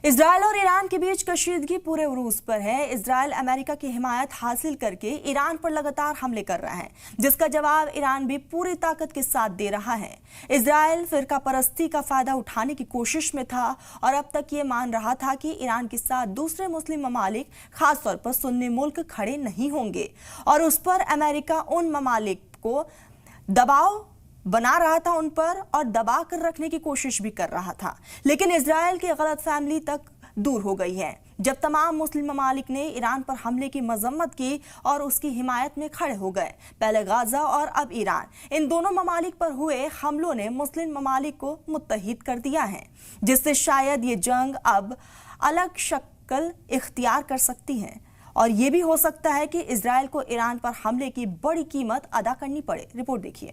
اسرائیل اور ایران کے بیچ کشیدگی پورے عروج پر ہے۔ اسرائیل امریکہ کی حمایت حاصل کر کے ایران پر لگاتار حملے کر رہا ہے، جس کا جواب ایران بھی پوری طاقت کے ساتھ دے رہا ہے۔ اسرائیل فرقہ پرستی کا فائدہ اٹھانے کی کوشش میں تھا اور اب تک یہ مان رہا تھا کہ ایران کے ساتھ دوسرے مسلم ممالک خاص طور پر سنی ملک کھڑے نہیں ہوں گے، اور اس پر امریکہ ان ممالک کو دباؤ بنا رہا تھا، ان پر اور دبا کر رکھنے کی کوشش بھی کر رہا تھا۔ لیکن اسرائیل کی غلط فہمی تک دور ہو گئی ہے جب تمام مسلم ممالک نے ایران پر حملے کی مذمت کی اور اس کی حمایت میں کھڑے ہو گئے۔ پہلے غزہ اور اب ایران، ان دونوں ممالک پر ہوئے حملوں نے مسلم ممالک کو متحد کر دیا ہے، جس سے شاید یہ جنگ اب الگ شکل اختیار کر سکتی ہے، اور یہ بھی ہو سکتا ہے کہ اسرائیل کو ایران پر حملے کی بڑی قیمت ادا کرنی پڑے۔ رپورٹ دیکھیے۔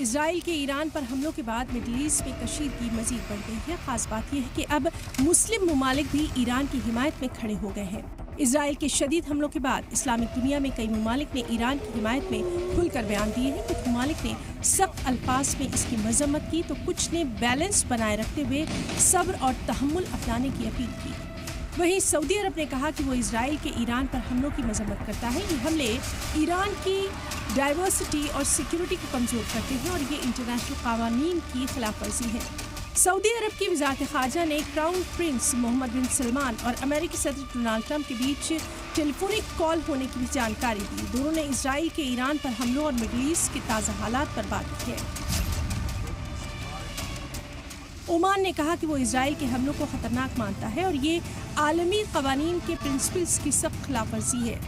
اسرائیل کے ایران پر حملوں کے بعد مڈل ایسٹ میں کشیدگی مزید بڑھ گئی ہے۔ خاص بات یہ ہے کہ اب مسلم ممالک بھی ایران کی حمایت میں کھڑے ہو گئے ہیں۔ اسرائیل کے شدید حملوں کے بعد اسلامک دنیا میں کئی ممالک نے ایران کی حمایت میں کھل کر بیان دیے ہیں۔ کچھ ممالک نے سخت الفاظ میں اس کی مذمت کی تو کچھ نے بیلنس بنائے رکھتے ہوئے صبر اور تحمل اپنانے کی اپیل کی۔ وہیں سعودی عرب نے کہا کہ وہ اسرائیل کے ایران پر حملوں کی مذمت کرتا ہے۔ یہ حملے ایران کی ڈائیورسٹی اور سیکیورٹی کو کمزور کرتے ہیں اور یہ انٹرنیشنل قوانین کی خلاف ورزی ہے۔ سعودی عرب کی وزارت خارجہ نے کراؤن پرنس محمد بن سلمان اور امریکی صدر ڈونلڈ ٹرمپ کے بیچ ٹیلی فونک کال ہونے کی بھی جانکاری دی۔ دونوں نے اسرائیل کے ایران پر حملوں اور مڈل ایسٹ کے تازہ حالات پر بات کی ہے۔ عمان نے کہا کہ وہ اسرائیل کے حملوں کو خطرناک مانتا ہے اور یہ عالمی قوانین کے پرنسپلز کی سخت خلاف ورزی ہے۔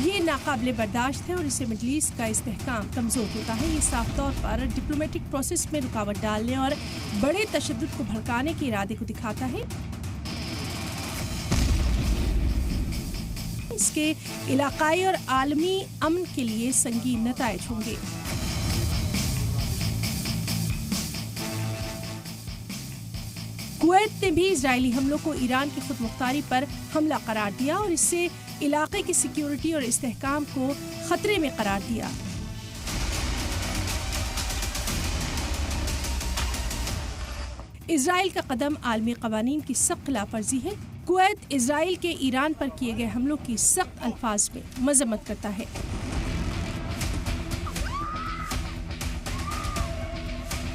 یہ ناقابل برداشت ہے اور اسے مڈل ایسٹ کا استحکام کمزور ہوتا ہے۔ یہ صاف طور پر ڈپلومیٹک پروسیس میں رکاوٹ ڈالنے اور بڑے تشدد کو بھڑکانے کے ارادے کو دکھاتا ہے۔ اس کے علاقائی اور عالمی امن کے لیے سنگین نتائج ہوں گے۔ کویت نے بھی اسرائیلی حملوں کو ایران کی خود مختاری پر حملہ قرار دیا اور اس سے علاقے کی سیکیورٹی اور استحکام کو خطرے میں قرار دیا۔ اسرائیل کا قدم عالمی قوانین کی سخت خلاف ورزی ہے۔ کویت اسرائیل کے ایران پر کیے گئے حملوں کی سخت الفاظ میں مذمت کرتا ہے۔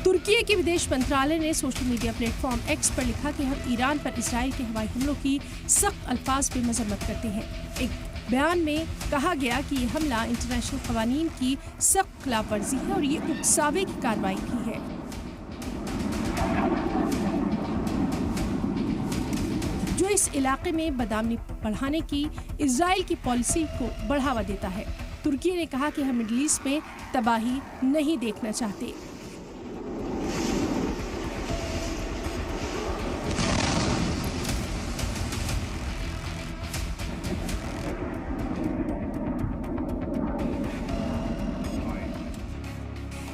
ترکی کی ودیش منترالیہ نے social media platform X پر لکھا کہ ہم ایران پر اسرائیل کے ہوائی حملوں کی سخت الفاظ میں مذمت کرتے ہیں۔ ایک بیان میں کہا گیا کہ یہ حملہ انٹرنیشنل قوانین کی سخت خلاف ورزی ہے اور یہ اکساوے کی کارروائی کی ہے۔ جو اس علاقے میں بدامنی بڑھانے کی اسرائیل کی پالیسی کو بڑھاوا دیتا ہے۔ ترکی نے کہا کہ ہم مڈل ایسٹ میں تباہی نہیں دیکھنا چاہتے۔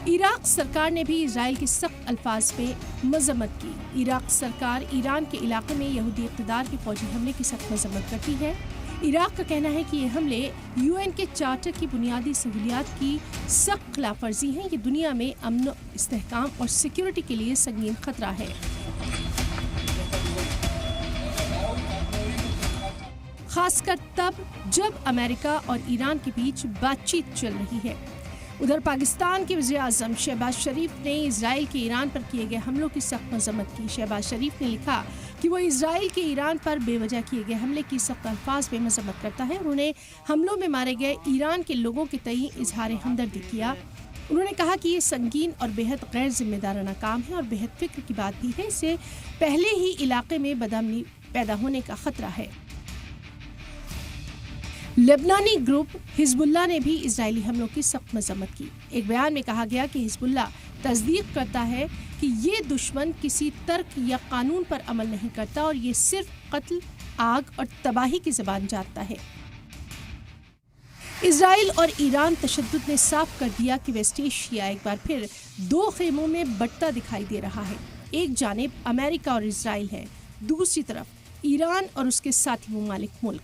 عراق سرکار نے بھی اسرائیل کے سخت الفاظ میں مذمت کی۔ عراق سرکار ایران کے علاقے میں یہودی اقتدار کے فوجی حملے کی سخت مذمت کرتی ہے۔ عراق کا کہنا ہے کہ یہ حملے UN کے چارٹر کی بنیادی سہولیات کی سخت خلاف ورزی ہیں۔ یہ دنیا میں امن و استحکام اور سیکیورٹی کے لیے سنگین خطرہ ہے۔ خاص کر تب جب امریکہ اور ایران کے بیچ بات چیت چل رہی ہے۔ ادھر پاکستان کے وزیر اعظم شہباز شریف نے اسرائیل کے ایران پر کیے گئے حملوں کی سخت مذمت کی۔ شہباز شریف نے لکھا کہ وہ اسرائیل کے ایران پر بے وجہ کیے گئے حملے کی سخت الفاظ میں مذمت کرتا ہے اور انہیں حملوں میں مارے گئے ایران کے لوگوں کے تئیں اظہار ہمدردی کیا۔ انہوں نے کہا کہ یہ سنگین اور بےحد غیر ذمہ دارانہ کام ہے اور بےحد فکر کی بات بھی ہے۔ اس سے پہلے ہی علاقے میں بدامنی پیدا ہونے کا خطرہ ہے۔ لبنانی گروپ حزب اللہ نے بھی اسرائیلی حملوں کی سخت مذمت کی۔ ایک بیان میں کہا گیا کہ حزب اللہ تصدیق کرتا ہے کہ یہ دشمن کسی ترک یا قانون پر عمل نہیں کرتا اور یہ صرف قتل، آگ اور تباہی کی زبان جانتا ہے۔ اسرائیل اور ایران تشدد نے صاف کر دیا کہ ویسٹ ایشیا ایک بار پھر دو خیموں میں بٹتا دکھائی دے رہا ہے۔ ایک جانب امریکہ اور اسرائیل ہے، دوسری طرف ایران اور اس کے ساتھی ممالک ملک۔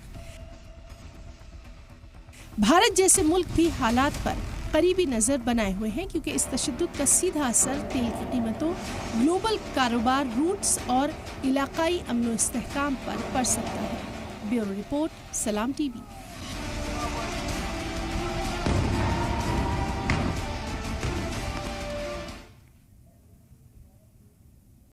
بھارت جیسے ملک بھی حالات پر قریبی نظر بنائے ہوئے ہیں، کیونکہ اس تشدد کا سیدھا اثر تیل کی قیمتوں، گلوبل کاروبار روٹس اور علاقائی امن و استحکام پر پڑ سکتا ہے۔ بیورو رپورٹ، سلام ٹی وی۔